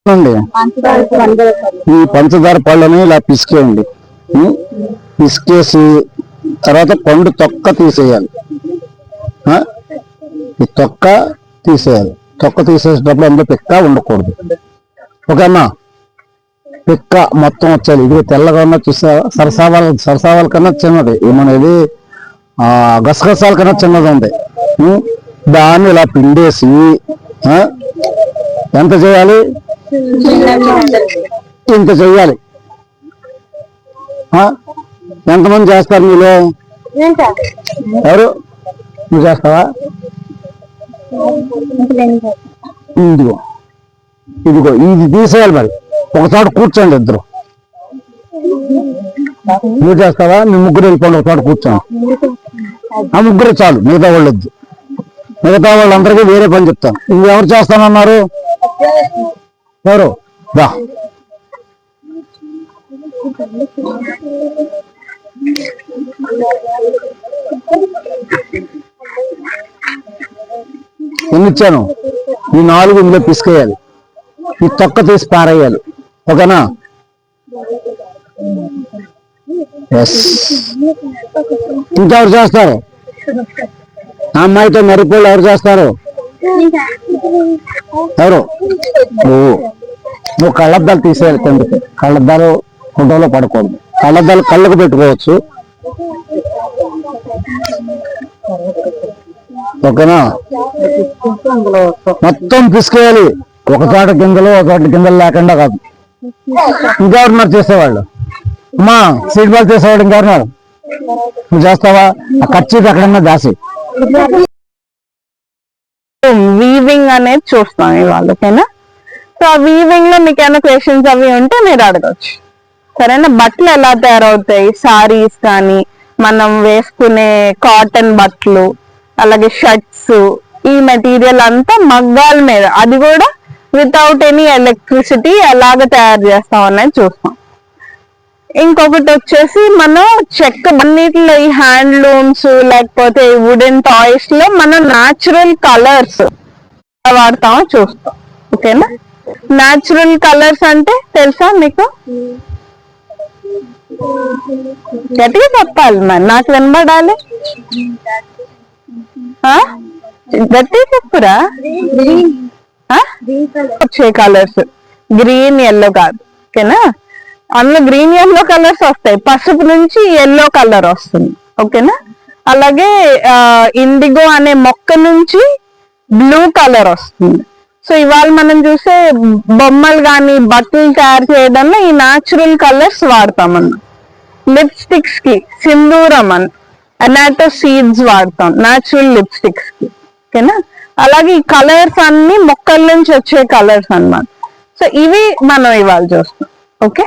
అండి ఈ పంచదార పళ్ళని ఇలా పిసికేయండి. పిసికేసి తర్వాత పండు తొక్క తీసేయాలి. ఈ తొక్క తీసేయాలి. తొక్క తీసేసేటప్పుడు అందులో పిక్క ఉండకూడదు. ఓకేనా? పిక్క మొత్తం వచ్చేది. ఇది తెల్లగా ఉన్న చూసా సరసావాల కన్నా చిన్నది ఏమనేది గసగసాల కన్నా చిన్నది ఉంది. దాన్ని ఇలా పిండేసి ఎంత చేయాలి? ఇంత చెయ్యాలి. ఎంతమంది చేస్తారు మీలో? ఎవరు? నువ్వు చేస్తావా? ఇదిగో ఇదిగో ఇది తీసేయాలి. మరి ఒక చోట కూర్చోండి ఇద్దరు. నువ్వు చేస్తావా? మీ ముగ్గురు వెళ్ళిపోండి, ఒక చోట కూర్చోండి. ఆ ముగ్గురు చాలు, మిగతా వాళ్ళు వద్దు. మిగతా వాళ్ళందరికీ వేరే పని చెప్తాను. నువ్వు ఎవరు చేస్తానన్నారు? ఎవరు? రా. ఎన్ని ఇచ్చాను? ఈ 4 ఇందులో పిసికేయాలి. ఈ తొక్క తీసి పారేయాలి. ఓకేనా? ఎస్. ఇంకెవరు చేస్తారు? ఆ అమ్మాయితో మరిపోళ్ళు ఎవరు చేస్తారు? ఎవరు? నువ్వు కళ్ళద్దాలు తీసేయాలి. కిందకి కళ్ళద్దాలు ఫోటోలో పడకూడదు. కళ్ళద్దాలు కళ్ళకు పెట్టుకోవచ్చు. ఓకేనా? మొత్తం పిసికేయాలి. ఒక చోట గింజలు ఒక చోట గింజలు లేకుండా కాదు. ఇంకెవరున్నారు చేసేవాళ్ళు? అమ్మా సీట్ బాల్ చేసేవాడు ఇంకెవరున్నారు? నువ్వు చేస్తావా? ఆ ఖర్చు ఎక్కడన్నా దాసి వీవింగ్ అనేది చూస్తాం ఇవాళ. ఓకేనా? సో ఆ వీవింగ్ లో మీకు ఏమైనా క్వశ్చన్స్ అవి ఉంటే మీరు అడగచ్చు. సరేనా? బట్టలు ఎలా తయారవుతాయి? సారీస్ కానీ మనం వేసుకునే కాటన్ బట్టలు, అలాగే షర్ట్స్, ఈ మెటీరియల్ అంతా మగ్గాల మీద, అది కూడా వితౌట్ ఎనీ ఎలక్ట్రిసిటీ ఎలాగ తయారు చేస్తాం అనేది చూస్తాం. ఇంకొకటి వచ్చేసి మనం చెక్క అన్నిటిలో ఈ హ్యాండ్లూమ్స్ లేకపోతే వుడెన్ టాయ్స్ లో మనం న్యాచురల్ కలర్స్ వాడతామో చూస్తాం. ఓకేనా? న్యాచురల్ కలర్స్ అంటే తెలుసా మీకు? గట్టిగా చెప్పాలి, మరి నాకు వినబడాలి. గట్టిగా చెప్పురా. వచ్చే కలర్స్ గ్రీన్, ఎల్లో కాదు. ఓకేనా? అందులో గ్రీన్, ఎల్లో కలర్స్ వస్తాయి. పసుపు నుంచి ఎల్లో కలర్ వస్తుంది. ఓకేనా? అలాగే ఇండిగో అనే మొక్క నుంచి బ్లూ కలర్ వస్తుంది. సో ఇవాళ మనం చూసే బొమ్మలు కానీ బట్టలు తయారు చేయడంలో ఈ న్యాచురల్ కలర్స్ వాడతాం అన్న. లిప్స్టిక్స్ కి సింధూరం అని అనాటో సీడ్స్ వాడతాం న్యాచురల్ లిప్స్టిక్స్ కి. ఓకేనా? అలాగే ఈ కలర్స్ అన్ని మొక్కల నుంచి వచ్చే కలర్స్ అన్నమాట. సో ఇవి మనం ఇవాళ చూస్తాం. ఓకే?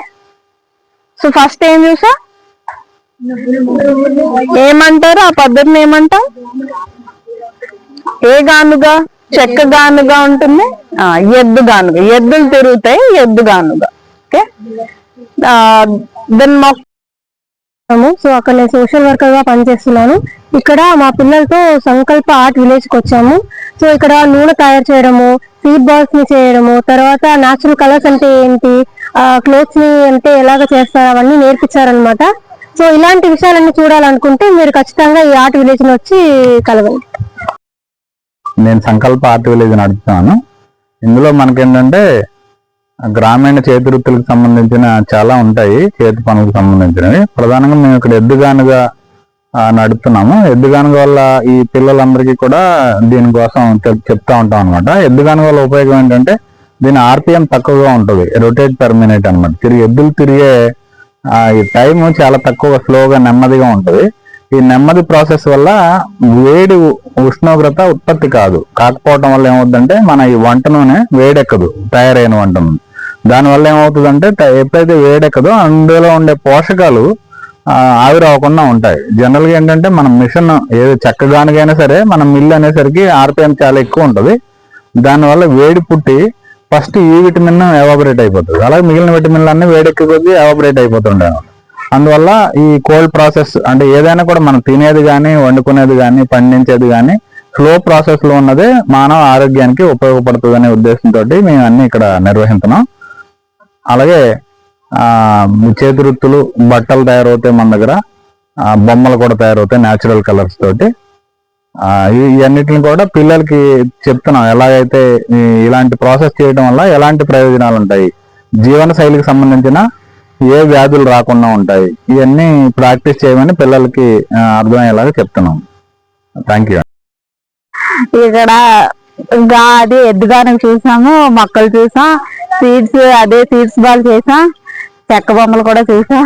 సో ఫస్ట్ ఏం చూసా? ఏమంటారు ఆ పద్ధతిని? ఏమంటాం? ఏ గానుగా? చెక్క గానుగా ఉంటుంది. ఎద్దు గానుగా. ఎద్దులు తిరుగుతాయి, ఎద్దు గానుగా. ఓకే? దాని మొక్క. సో అక్కడ నేను సోషల్ వర్కర్ గా పనిచేస్తున్నాను. ఇక్కడ మా పిల్లలతో సంకల్ప ఆర్ట్ విలేజ్ కి వచ్చాము. సో ఇక్కడ నూనె తయారు చేయడము, సీడ్ బాల్స్ ని చేయడము, తర్వాత న్యాచురల్ కలర్స్ అంటే ఏంటి, క్లోత్స్ ని అంటే ఎలాగ చేస్తారు, అవన్నీ నేర్పించారనమాట. సో ఇలాంటి విషయాలన్నీ చూడాలనుకుంటే మీరు ఖచ్చితంగా ఈ ఆర్ట్ విలేజ్ ని వచ్చి కలవండి. నేను సంకల్ప ఆర్ట్ విలేజ్ నడుపుతాను. ఇందులో మనకేంటంటే గ్రామీణ చేతి వృత్తులకు సంబంధించిన చాలా ఉంటాయి, చేతి పనులకు సంబంధించినవి. ప్రధానంగా మేము ఇక్కడ ఎద్దుగానుగా నడుపుతున్నాము. ఎద్దుగానుగ వల్ల ఈ పిల్లలందరికీ కూడా దీనికోసం చెప్తా ఉంటాం అనమాట. ఎద్దుగానుగ వల్ల ఉపయోగం ఏంటంటే దీని ఆర్పిఎం తక్కువగా ఉంటుంది, రొటేట్ పర్ మినిట్ అనమాట. ఎద్దులు తిరిగే ఈ టైం చాలా తక్కువ, స్లోగా నెమ్మదిగా ఉంటుంది. ఈ నెమ్మది ప్రాసెస్ వల్ల వేడి ఉష్ణోగ్రత ఉత్పత్తి కాకపోవడం వల్ల ఏమవుతుందంటే మన ఈ వంట నూనె వేడెక్కదు, తయారైన వంట నూనె. దానివల్ల ఏమవుతుందంటే ఎప్పుడైతే వేడెక్కదో అందులో ఉండే పోషకాలు ఆవిరవకుండా ఉంటాయి. జనరల్ గా ఏంటంటే మన మిషన్ ఏదో చెక్కగానికైనా సరే మన మిల్ అనేసరికి ఆర్పిఎం చాలా ఎక్కువ ఉంటుంది. దానివల్ల వేడి పుట్టి ఫస్ట్ ఈ విటమిన్ ఎవాబరేట్ అయిపోతుంది. అలాగే మిగిలిన విటమిన్లు అన్ని వేడెక్కి కొద్దీ ఎవాబరేట్ అయిపోతుండే. అందువల్ల ఈ కోల్డ్ ప్రాసెస్ అంటే ఏదైనా కూడా మనం తినేది కానీ, వండుకునేది కానీ, పండించేది కానీ స్లో ప్రాసెస్ లో ఉన్నదే మానవ ఆరోగ్యానికి ఉపయోగపడుతుంది అనే ఉద్దేశంతో మేము అన్ని ఇక్కడ నిర్వహిస్తున్నాం. అలాగే చేతి వృత్తులు, బట్టలు తయారవుతాయి మన దగ్గర, బొమ్మలు కూడా తయారవుతాయి న్యాచురల్ కలర్స్ తోటి. ఇవన్నిటిని కూడా పిల్లలకి చెప్తున్నాం ఎలాగైతే ఇలాంటి ప్రాసెస్ చేయడం వల్ల ఎలాంటి ప్రయోజనాలు ఉంటాయి, జీవన శైలికి సంబంధించిన ఏ వ్యాధులు రాకుండా ఉంటాయి, ఇవన్నీ ప్రాక్టీస్ చేయమని పిల్లలకి అర్థమయ్యేలాగా చెప్తున్నాం. Thank you. ఇక్కడ అది ఎద్దుగానం చూసాము, మొక్కలు చూసాం, సీడ్స్ బాల్ చేసాం, చెక్క బొమ్మలు కూడా చూసాం,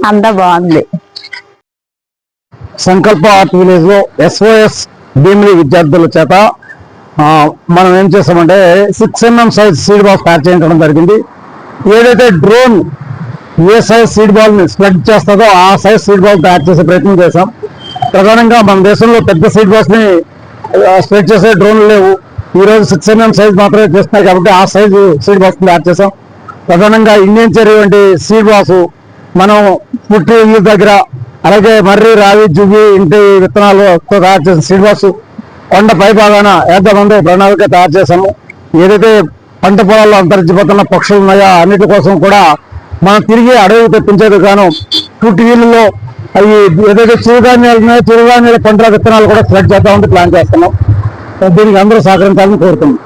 అంతా బాగుంది. సంకల్ప ఆర్ట్ విలేజ్ లో SOS భీమిలి విద్యార్థుల చేత మనం ఏం చేస్తామంటే 6 mm సైజ్ సీడ్ బాల్ తయారు చేయడం జరిగింది. ఏదైతే డ్రోన్ ఏ సైజ్ సీడ్ బాల్ ని స్ప్రెడ్ చేస్తుందో ఆ సైజ్ సీడ్ బాల్ తయారు చేసే ప్రయత్నం చేశాం. ప్రధానంగా మన దేశంలో పెద్ద సీడ్ బాల్స్ ని స్ప్రెడ్ చేసే డ్రోన్లు లేవు. ఈ రోజు 6 mm సైజ్ మాత్రమే చేస్తున్నాయి కాబట్టి ఆ సైజు సీడ్ బాల్స్ తయారు చేసాం. ప్రధానంగా ఇండియన్ చెర్రీ వంటి సీడ్ బాల్స్ మనం పుట్టి దగ్గర, అలాగే మర్రి, రావి, జువ్వి ఇంటి విత్తనాలతో తయారు చేసిన సీడ్ బాల్స్ కొండ పై భాగాన వేద్దామంటే ప్రణాళిక తయారు చేశాము. ఏదైతే పంట పొలాల్లో అంతరించిపోతున్న పక్షులు ఉన్నాయో అన్నిటి కోసం కూడా మనం తిరిగి అడవి తెప్పించేది గాను పుట్టి వీళ్ళలో అవి ఏదైతే చిరుధాన్యాలు ఉన్నాయో చిరుధాన్యాల పంటల విత్తనాలు కూడా స్ప్రెడ్ చేద్దామంటే ప్లాన్ చేస్తున్నాం. దీనికి అందరూ సహకరించాలని కోరుతున్నాం.